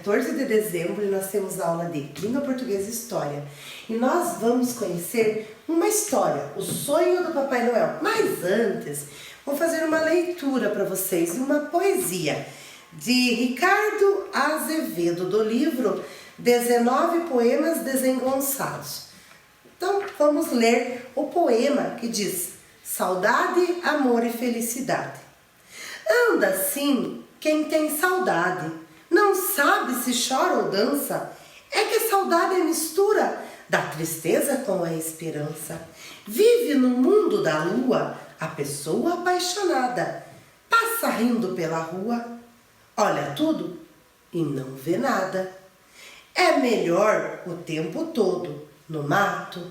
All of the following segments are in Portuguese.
14 de dezembro e nós temos aula de Língua Portuguesa e História. E nós vamos conhecer uma história, o sonho do Papai Noel. Mas antes, vou fazer uma leitura para vocês, uma poesia de Ricardo Azevedo, do livro 19 Poemas Desengonçados. Então, vamos ler o poema que diz: Saudade, amor e felicidade. Anda assim quem tem saudade, não sabe se chora ou dança. É que a saudade é mistura da tristeza com a esperança. Vive no mundo da lua a pessoa apaixonada. Passa rindo pela rua, olha tudo e não vê nada. É melhor o tempo todo no mato,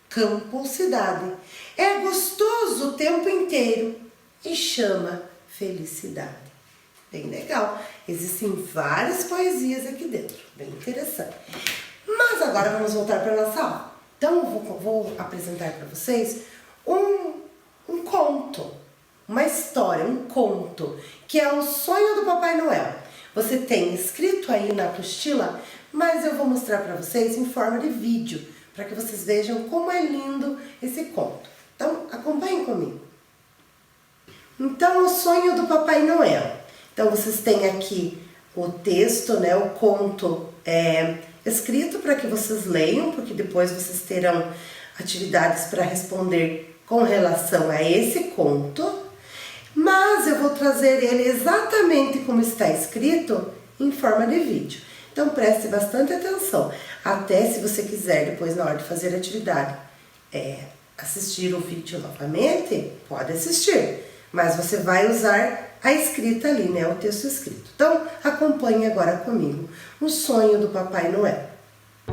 campo ou cidade. É gostoso o tempo inteiro e chama felicidade. Bem legal. Existem várias poesias aqui dentro. Bem interessante. Mas agora vamos voltar para a nossa aula. Então eu vou apresentar para vocês um conto, uma história, um conto, que é o sonho do Papai Noel. Você tem escrito aí na apostila, mas eu vou mostrar para vocês em forma de vídeo, para que vocês vejam como é lindo esse conto. Então acompanhem comigo. Então, o sonho do Papai Noel. Então, vocês têm aqui o texto, né, o conto escrito para que vocês leiam, porque depois vocês terão atividades para responder com relação a esse conto. Mas eu vou trazer ele exatamente como está escrito em forma de vídeo. Então, preste bastante atenção. Até se você quiser, depois na hora de fazer a atividade, assistir o vídeo novamente, pode assistir. Mas você vai usar a escrita ali, né? O texto escrito. Então, acompanhe agora comigo o sonho do Papai Noel.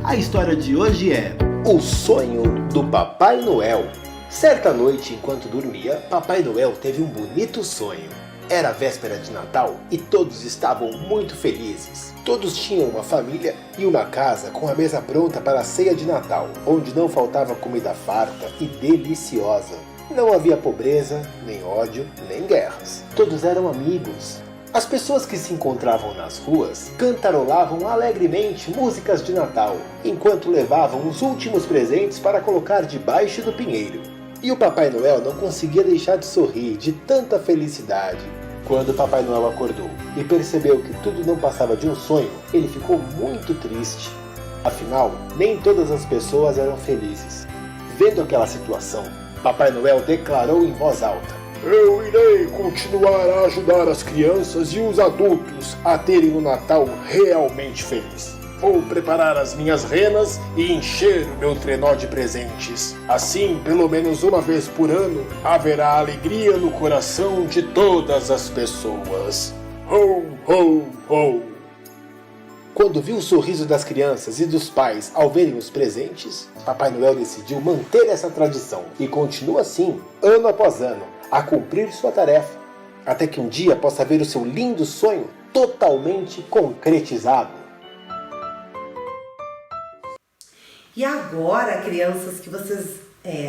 A história de hoje é O Sonho do Papai Noel. Certa noite, enquanto dormia, Papai Noel teve um bonito sonho. Era véspera de Natal e todos estavam muito felizes. Todos tinham uma família e uma casa com a mesa pronta para a ceia de Natal, onde não faltava comida farta e deliciosa. Não havia pobreza, nem ódio, nem guerras. Todos eram amigos. As pessoas que se encontravam nas ruas cantarolavam alegremente músicas de Natal, enquanto levavam os últimos presentes para colocar debaixo do pinheiro. E o Papai Noel não conseguia deixar de sorrir de tanta felicidade. Quando o Papai Noel acordou e percebeu que tudo não passava de um sonho, ele ficou muito triste. Afinal, nem todas as pessoas eram felizes. Vendo aquela situação, Papai Noel declarou em voz alta: Eu irei continuar a ajudar as crianças e os adultos a terem um Natal realmente feliz. Vou preparar as minhas renas e encher o meu trenó de presentes. Assim, pelo menos uma vez por ano, haverá alegria no coração de todas as pessoas. Ho, ho, ho! Quando viu o sorriso das crianças e dos pais ao verem os presentes, Papai Noel decidiu manter essa tradição e continua assim, ano após ano, a cumprir sua tarefa, até que um dia possa ver o seu lindo sonho totalmente concretizado. E agora, crianças que vocês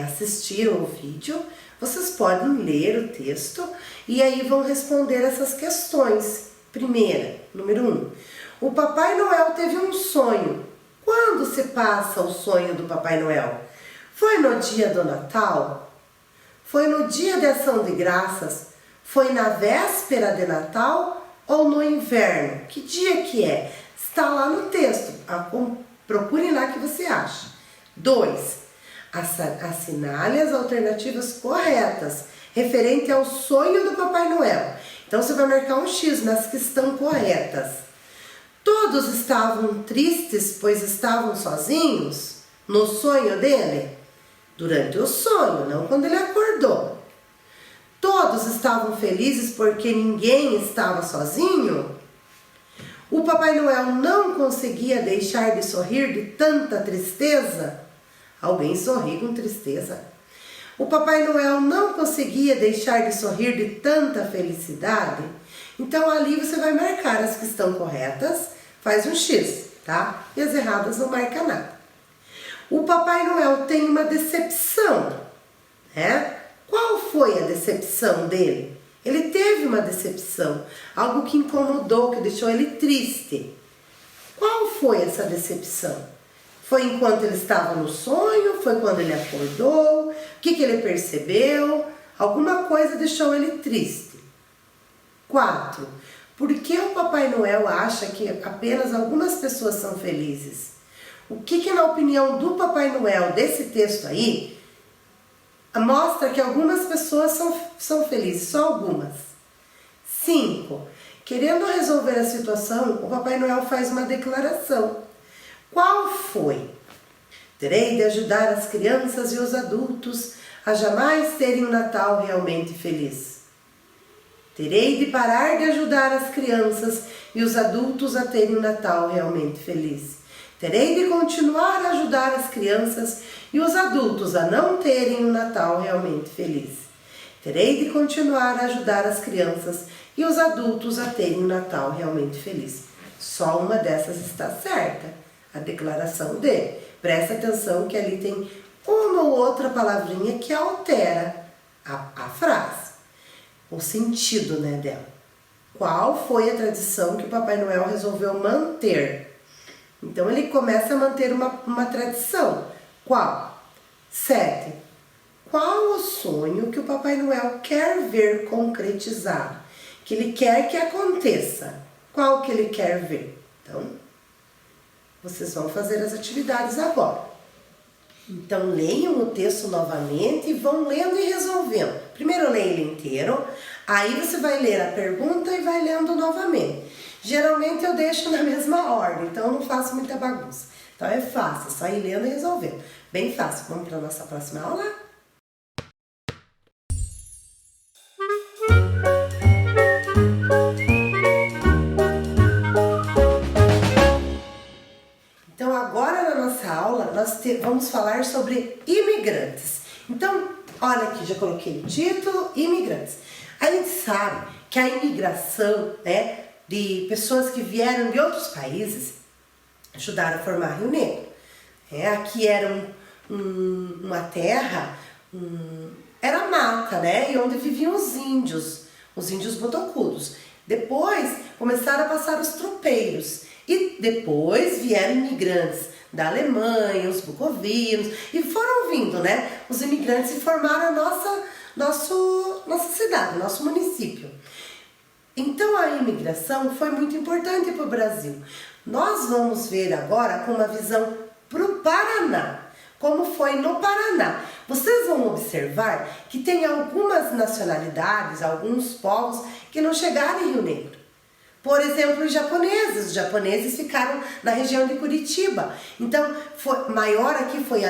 assistiram o vídeo, vocês podem ler o texto e aí vão responder essas questões. Primeira, número 1. O Papai Noel teve um sonho. Quando se passa o sonho do Papai Noel? Foi no dia do Natal? Foi no dia de Ação de Graças? Foi na véspera de Natal ou no inverno? Que dia que é? Está lá no texto. Procure lá que você acha. 2. Assinale as alternativas corretas referente ao sonho do Papai Noel. Então você vai marcar um X nas que estão corretas. Todos estavam tristes, pois estavam sozinhos no sonho dele? Durante o sonho, não quando ele acordou. Todos estavam felizes porque ninguém estava sozinho? O Papai Noel não conseguia deixar de sorrir de tanta tristeza? Alguém sorri com tristeza? O Papai Noel não conseguia deixar de sorrir de tanta felicidade? Então ali você vai marcar as que estão corretas, faz um X, tá? E as erradas não marca nada. O Papai Noel tem uma decepção, né? Qual foi a decepção dele? Ele teve uma decepção, algo que incomodou, que deixou ele triste. foi essa decepção? Foi enquanto ele estava no sonho? Foi quando ele acordou? O que ele percebeu? Alguma coisa deixou ele triste. 4. Por que o Papai Noel acha que apenas algumas pessoas são felizes? O que na opinião do Papai Noel, desse texto aí, mostra que algumas pessoas são felizes, só algumas? 5. Querendo resolver a situação, o Papai Noel faz uma declaração. Qual foi? Terei de ajudar as crianças e os adultos a jamais terem um Natal realmente feliz. Terei de parar de ajudar as crianças e os adultos a terem um Natal realmente feliz. Terei de continuar a ajudar as crianças e os adultos a não terem um Natal realmente feliz. Terei de continuar a ajudar as crianças e os adultos a terem um Natal realmente feliz. Só uma dessas está certa, a declaração dele. Presta atenção que ali tem uma ou outra palavrinha que altera a frase, o sentido, né, dela. Qual foi a tradição que o Papai Noel resolveu manter? Então ele começa a manter uma tradição. Qual? 7. Qual o sonho que o Papai Noel quer ver concretizado? Que ele quer que aconteça? Qual que ele quer ver? Então, vocês vão fazer as atividades agora. Então, leiam o texto novamente e vão lendo e resolvendo. Primeiro leia ele inteiro, aí você vai ler a pergunta e vai lendo novamente. Geralmente eu deixo na mesma ordem, então eu não faço muita bagunça. Então é fácil, só ir lendo e resolvendo. Bem fácil. Vamos para a nossa próxima aula? Então agora na nossa aula nós vamos falar sobre imigrantes. Então, olha aqui, já coloquei o título, imigrantes. A gente sabe que a imigração, né, de pessoas que vieram de outros países ajudaram a formar Rio Negro. Aqui era uma terra, era mata, né? E onde viviam os índios botocudos. Depois começaram a passar os tropeiros e depois vieram imigrantes da Alemanha, os bucovinos, e foram vindo, né? Os imigrantes e formaram a nossa cidade, nosso município. Então a imigração foi muito importante para o Brasil. Nós vamos ver agora com uma visão para o Paraná, como foi no Paraná. Vocês vão observar que tem algumas nacionalidades, alguns povos que não chegaram em Rio Negro. Por exemplo, os japoneses ficaram na região de Curitiba. Então, maior aqui foi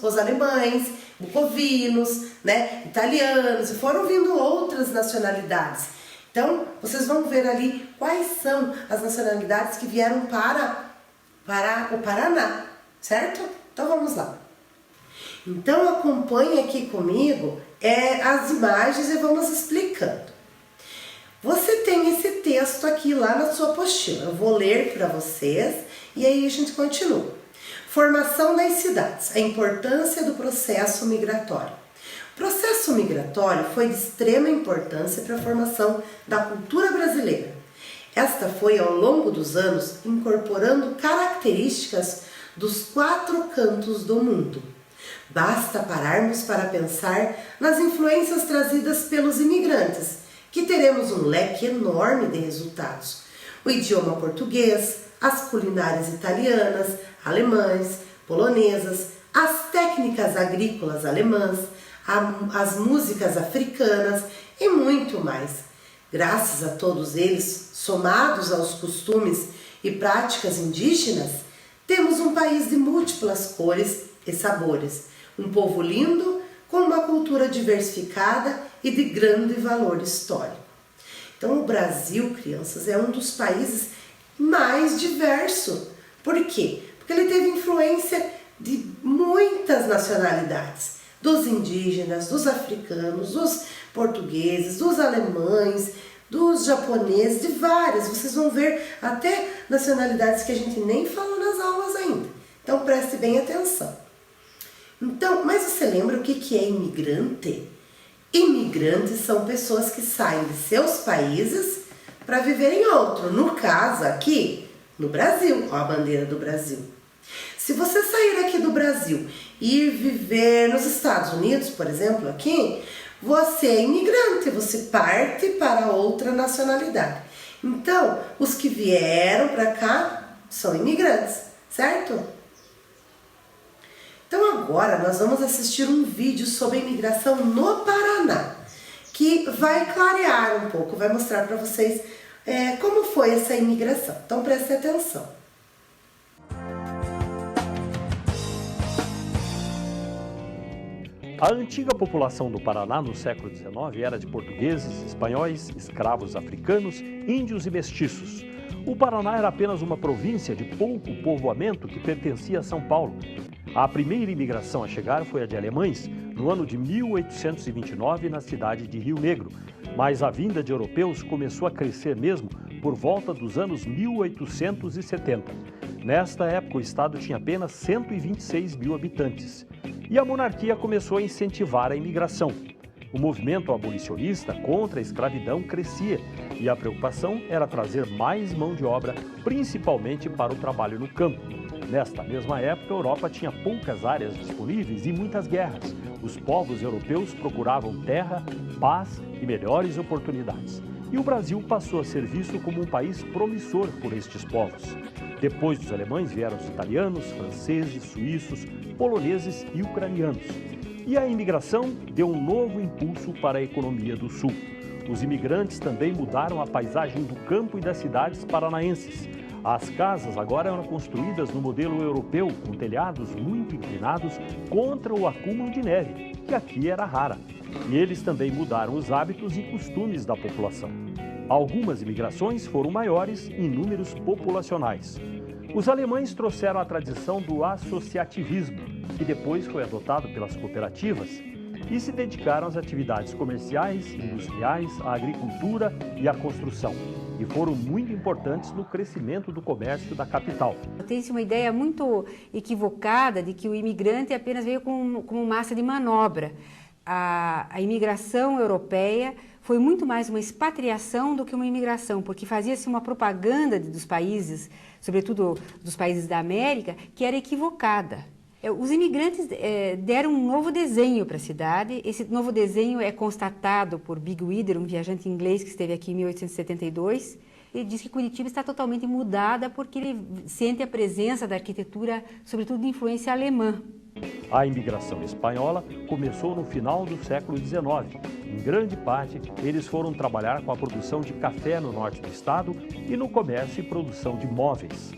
os alemães, bucovinos, né, italianos, e foram vindo outras nacionalidades. Então, vocês vão ver ali quais são as nacionalidades que vieram para o Paraná, certo? Então, vamos lá. Então, acompanhe aqui comigo as imagens e vamos explicando. Você tem esse texto aqui lá na sua apostila. Eu vou ler para vocês e aí a gente continua. Formação das cidades, a importância do processo migratório. O processo migratório foi de extrema importância para a formação da cultura brasileira. Esta foi, ao longo dos anos, incorporando características dos 4 cantos do mundo. Basta pararmos para pensar nas influências trazidas pelos imigrantes, que teremos um leque enorme de resultados. O idioma português, as culinárias italianas, alemãs, polonesas, as técnicas agrícolas alemãs, as músicas africanas e muito mais. Graças a todos eles, somados aos costumes e práticas indígenas, temos um país de múltiplas cores e sabores, um povo lindo com uma cultura diversificada e de grande valor histórico. Então o Brasil, crianças, é um dos países mais diversos. Por quê? Porque ele teve influência de muitas nacionalidades, dos indígenas, dos africanos, dos portugueses, dos alemães, dos japoneses, de várias. Vocês vão ver até nacionalidades que a gente nem falou nas aulas ainda. Então preste bem atenção. Então, mas você lembra o que é imigrante? Imigrantes são pessoas que saem de seus países para viver em outro. No caso aqui, No Brasil, ó, a bandeira do Brasil. Se você sair aqui do Brasil e viver nos Estados Unidos, por exemplo, aqui, você é imigrante, você parte para outra nacionalidade. Então, os que vieram para cá são imigrantes, certo? Então agora nós vamos assistir um vídeo sobre a imigração no Paraná, que vai clarear um pouco, vai mostrar para vocês como foi essa imigração. Então prestem atenção. A antiga população do Paraná no século XIX era de portugueses, espanhóis, escravos africanos, índios e mestiços. O Paraná era apenas uma província de pouco povoamento que pertencia a São Paulo. A primeira imigração a chegar foi a de alemães, no ano de 1829, na cidade de Rio Negro. Mas a vinda de europeus começou a crescer mesmo por volta dos anos 1870. Nesta época, o estado tinha apenas 126 mil habitantes. E a monarquia começou a incentivar a imigração. O movimento abolicionista contra a escravidão crescia e a preocupação era trazer mais mão de obra, principalmente para o trabalho no campo. Nesta mesma época, a Europa tinha poucas áreas disponíveis e muitas guerras. Os povos europeus procuravam terra, paz e melhores oportunidades. E o Brasil passou a ser visto como um país promissor por estes povos. Depois dos alemães vieram os italianos, franceses, suíços, poloneses e ucranianos. E a imigração deu um novo impulso para a economia do Sul. Os imigrantes também mudaram a paisagem do campo e das cidades paranaenses. As casas agora eram construídas no modelo europeu, com telhados muito inclinados contra o acúmulo de neve, que aqui era rara. E eles também mudaram os hábitos e costumes da população. Algumas imigrações foram maiores em números populacionais. Os alemães trouxeram a tradição do associativismo, que depois foi adotado pelas cooperativas, e se dedicaram às atividades comerciais, industriais, à agricultura e à construção. E foram muito importantes no crescimento do comércio da capital. Tem-se uma ideia muito equivocada de que o imigrante apenas veio como massa de manobra. A imigração europeia foi muito mais uma expatriação do que uma imigração, porque fazia-se uma propaganda dos países, sobretudo dos países da América, que era equivocada. Os imigrantes deram um novo desenho para a cidade. Esse novo desenho é constatado por Big Withers, um viajante inglês que esteve aqui em 1872. Ele diz que Curitiba está totalmente mudada porque ele sente a presença da arquitetura, sobretudo de influência alemã. A imigração espanhola começou no final do século XIX. Em grande parte, eles foram trabalhar com a produção de café no norte do estado e no comércio e produção de móveis.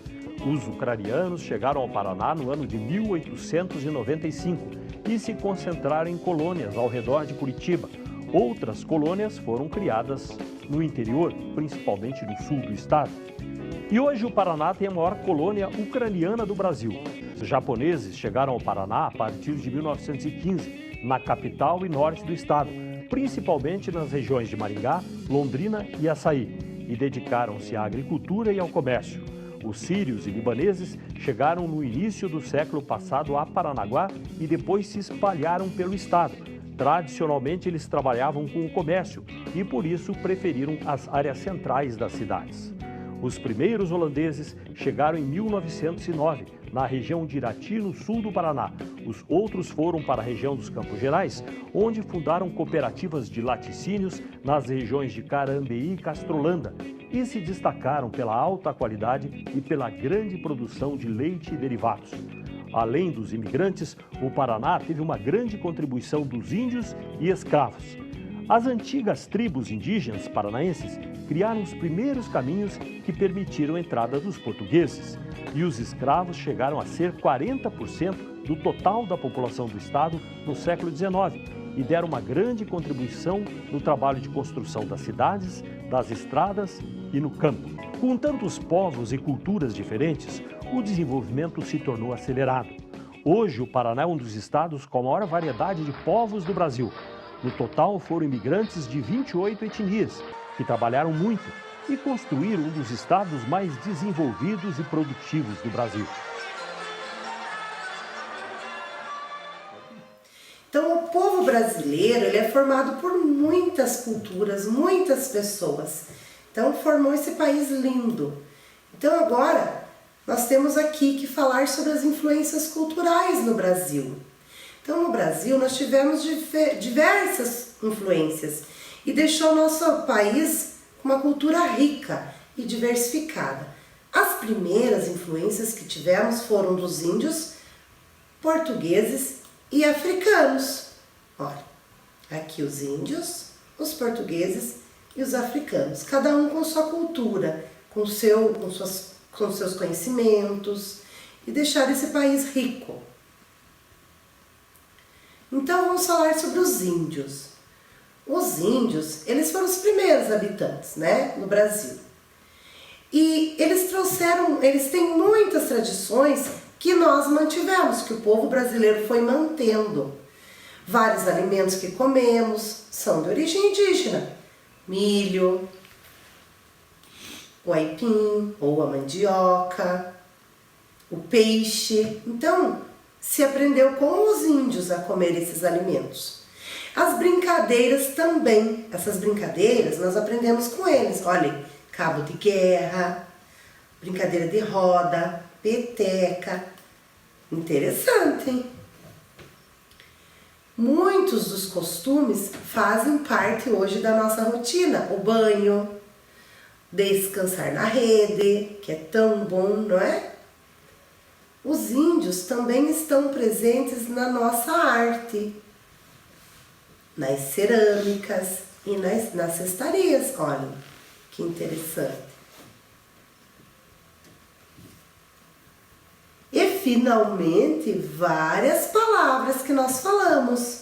Os ucranianos chegaram ao Paraná no ano de 1895 e se concentraram em colônias ao redor de Curitiba. Outras colônias foram criadas no interior, principalmente no sul do estado. E hoje o Paraná tem a maior colônia ucraniana do Brasil. Os japoneses chegaram ao Paraná a partir de 1915, na capital e norte do estado, principalmente nas regiões de Maringá, Londrina e Açaí, e dedicaram-se à agricultura e ao comércio. Os sírios e libaneses chegaram no início do século passado a Paranaguá e depois se espalharam pelo estado. Tradicionalmente, eles trabalhavam com o comércio e, por isso, preferiram as áreas centrais das cidades. Os primeiros holandeses chegaram em 1909, na região de Irati, no sul do Paraná. Os outros foram para a região dos Campos Gerais, onde fundaram cooperativas de laticínios nas regiões de Carambeí e Castrolanda e se destacaram pela alta qualidade e pela grande produção de leite e derivados. Além dos imigrantes, o Paraná teve uma grande contribuição dos índios e escravos. As antigas tribos indígenas paranaenses criaram os primeiros caminhos que permitiram a entrada dos portugueses. E os escravos chegaram a ser 40% do total da população do estado no século XIX e deram uma grande contribuição no trabalho de construção das cidades, das estradas e no campo. Com tantos povos e culturas diferentes, o desenvolvimento se tornou acelerado. Hoje, o Paraná é um dos estados com a maior variedade de povos do Brasil. No total, foram imigrantes de 28 etnias, que trabalharam muito e construíram um dos estados mais desenvolvidos e produtivos do Brasil. Então, o povo brasileiro ele é formado por muitas culturas, muitas pessoas. Então, formou esse país lindo. Então agora nós temos aqui que falar sobre as influências culturais no Brasil. Então no Brasil nós tivemos diversas influências e deixou nosso país com uma cultura rica e diversificada. As primeiras influências que tivemos foram dos índios, portugueses e africanos. Olha, aqui os índios, os portugueses e os africanos, cada um com sua cultura, com seus conhecimentos e deixar esse país rico. Então vamos falar sobre os índios. Os índios, eles foram os primeiros habitantes, né, no Brasil. E eles têm muitas tradições que nós mantivemos, que o povo brasileiro foi mantendo. Vários alimentos que comemos são de origem indígena. Milho, o aipim ou a mandioca, o peixe. Então, se aprendeu com os índios a comer esses alimentos. As brincadeiras também. Essas brincadeiras nós aprendemos com eles. Olhem, cabo de guerra, brincadeira de roda, peteca. Interessante, hein? Muitos dos costumes fazem parte hoje da nossa rotina. O banho, descansar na rede, que é tão bom, não é? Os índios também estão presentes na nossa arte, nas cerâmicas e nas cestarias. Olhem, que interessante. E finalmente, várias palavras que nós falamos.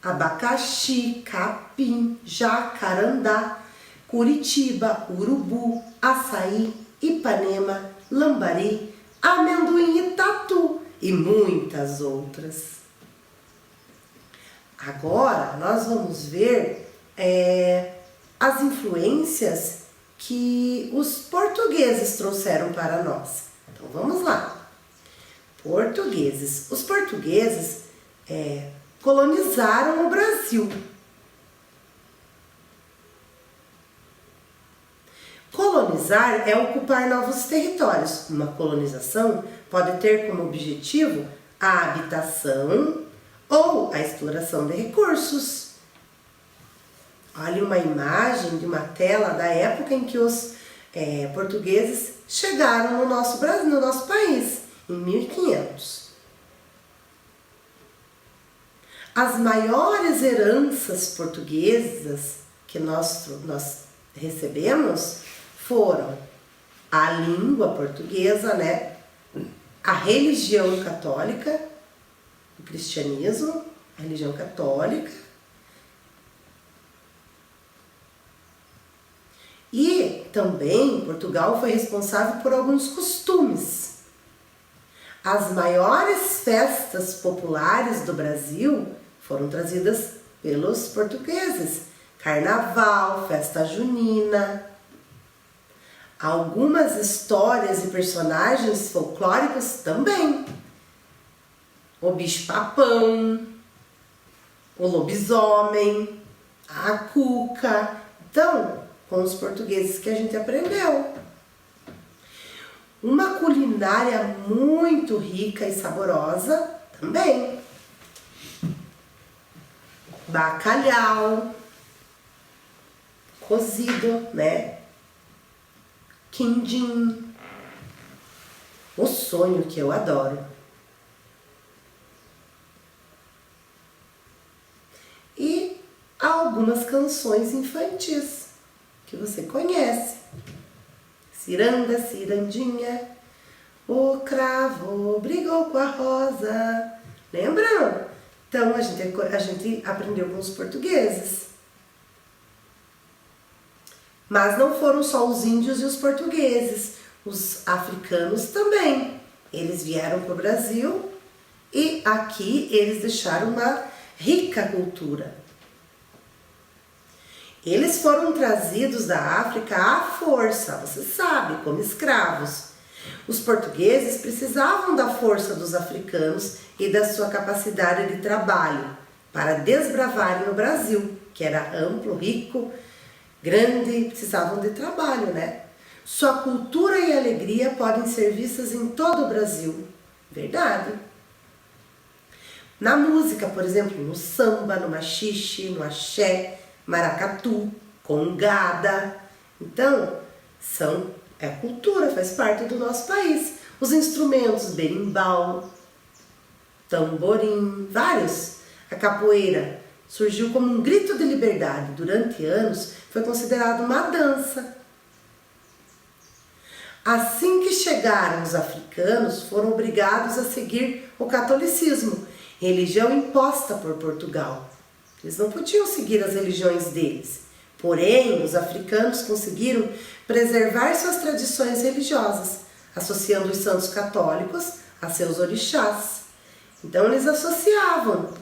Abacaxi, capim, jacarandá, Curitiba, urubu, açaí, Ipanema, lambari, amendoim e tatu e muitas outras. Agora nós vamos ver as influências que os portugueses trouxeram para nós. Então vamos lá. Portugueses. Os portugueses colonizaram o Brasil. Colonizar é ocupar novos territórios. Uma colonização pode ter como objetivo a habitação ou a exploração de recursos. Olha uma imagem de uma tela da época em que os portugueses chegaram no nosso Brasil, no nosso país, em 1500. As maiores heranças portuguesas que nós recebemos foram a língua portuguesa, né? A religião católica, o cristianismo, a religião católica. E também Portugal foi responsável por alguns costumes. As maiores festas populares do Brasil foram trazidas pelos portugueses. Carnaval, festa junina. Algumas histórias e personagens folclóricos também. O bicho-papão, o lobisomem, a cuca. Então, com os portugueses que a gente aprendeu. Uma culinária muito rica e saborosa também. Bacalhau, cozido, né? Quindim, o sonho que eu adoro. E algumas canções infantis que você conhece. Ciranda, cirandinha, o cravo brigou com a rosa. Lembram? Então a gente aprendeu com os portugueses. Mas não foram só os índios e os portugueses, os africanos também. Eles vieram para o Brasil e aqui eles deixaram uma rica cultura. Eles foram trazidos da África à força, você sabe, como escravos. Os portugueses precisavam da força dos africanos e da sua capacidade de trabalho para desbravarem o Brasil, que era amplo, rico, grande, precisavam de trabalho, né? Sua cultura e alegria podem ser vistas em todo o Brasil. Verdade. Na música, por exemplo, no samba, no maxixe, no axé, maracatu, congada. Então, é cultura, faz parte do nosso país. Os instrumentos, berimbau, tamborim, vários. A capoeira surgiu como um grito de liberdade. Durante anos, foi considerado uma dança. Assim que chegaram os africanos, foram obrigados a seguir o catolicismo, religião imposta por Portugal. Eles não podiam seguir as religiões deles. Porém, os africanos conseguiram preservar suas tradições religiosas, associando os santos católicos a seus orixás. Então, eles associavam,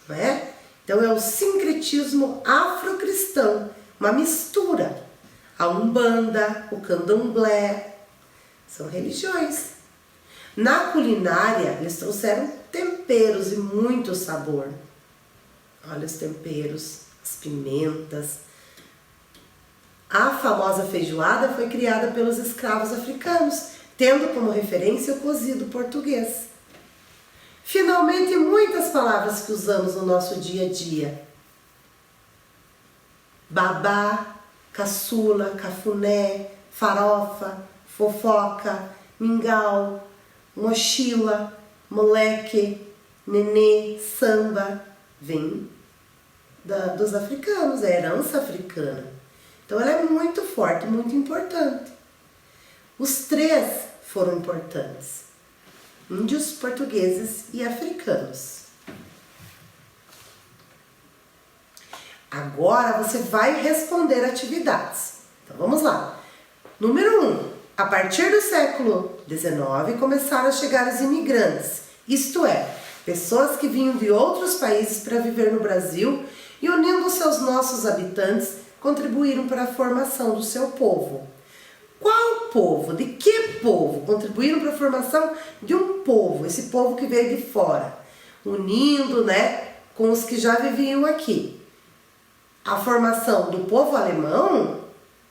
não é? Então, é o sincretismo afrocristão, uma mistura. A Umbanda, o Candomblé, são religiões. Na culinária, eles trouxeram temperos e muito sabor. Olha os temperos, as pimentas. A famosa feijoada foi criada pelos escravos africanos, tendo como referência o cozido português. Finalmente, muitas palavras que usamos no nosso dia a dia. Babá, caçula, cafuné, farofa, fofoca, mingau, mochila, moleque, nenê, samba, vem dos africanos, é a herança africana. Então ela é muito forte, muito importante. Os três foram importantes: índios, portugueses e africanos. Agora você vai responder atividades. Então vamos lá. Número 1. A partir do século XIX começaram a chegar os imigrantes, isto é, pessoas que vinham de outros países para viver no Brasil e, unindo seus nossos habitantes, contribuíram para a formação do seu povo. Qual povo? De que povo? Contribuíram para a formação de um povo, esse povo que veio de fora, unindo, com os que já viviam aqui. A formação do povo alemão,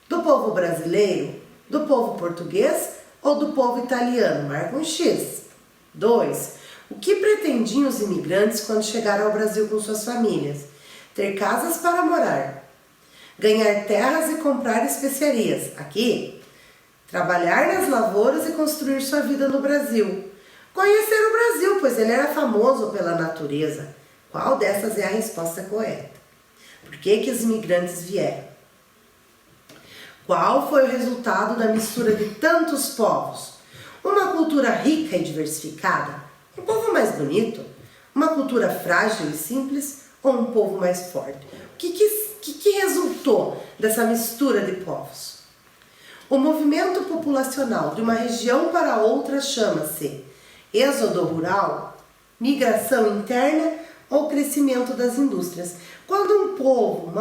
do povo brasileiro, do povo português ou do povo italiano? Marca um X. 2. O que pretendiam os imigrantes quando chegaram ao Brasil com suas famílias? Ter casas para morar, ganhar terras e comprar especiarias. Aqui, trabalhar nas lavouras e construir sua vida no Brasil. Conhecer o Brasil, pois ele era famoso pela natureza. Qual dessas é a resposta correta? Por que os imigrantes vieram? Qual foi o resultado da mistura de tantos povos? Uma cultura rica e diversificada? Um povo mais bonito? Uma cultura frágil e simples? Ou um povo mais forte? O que resultou dessa mistura de povos? O movimento populacional de uma região para outra chama-se êxodo rural, migração interna ou crescimento das indústrias. Quando um povo,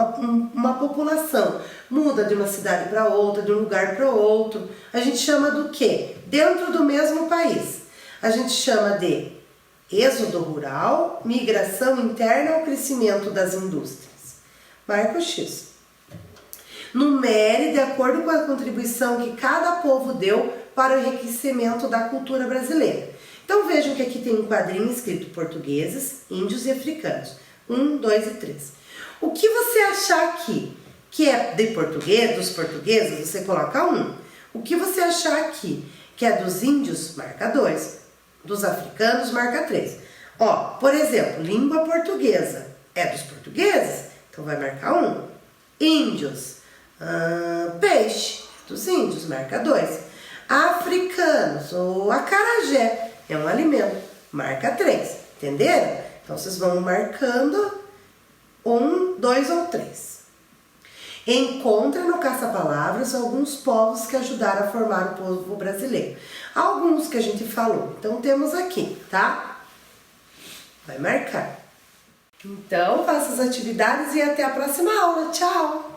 uma população muda de uma cidade para outra, de um lugar para outro, a gente chama do quê? Dentro do mesmo país. A gente chama de êxodo rural, migração interna ou crescimento das indústrias. Marca o X. Numere de acordo com a contribuição que cada povo deu para o enriquecimento da cultura brasileira. Então vejam que aqui tem um quadrinho escrito portugueses, índios e africanos. 1, 2 e 3. O que você achar aqui que é de português, dos portugueses, você coloca 1. O que você achar aqui que é dos índios, marca 2. Dos africanos, marca 3. Por exemplo, língua portuguesa é dos portugueses, então vai marcar 1. Índios, peixe, dos índios, marca 2. Africanos, o acarajé é um alimento, marca 3. Entenderam? Então vocês vão marcando 1, 2 ou 3. Encontra no caça-palavras alguns povos que ajudaram a formar o povo brasileiro. Alguns que a gente falou. Então temos aqui, tá? Vai marcar. Então faça as atividades e até a próxima aula. Tchau!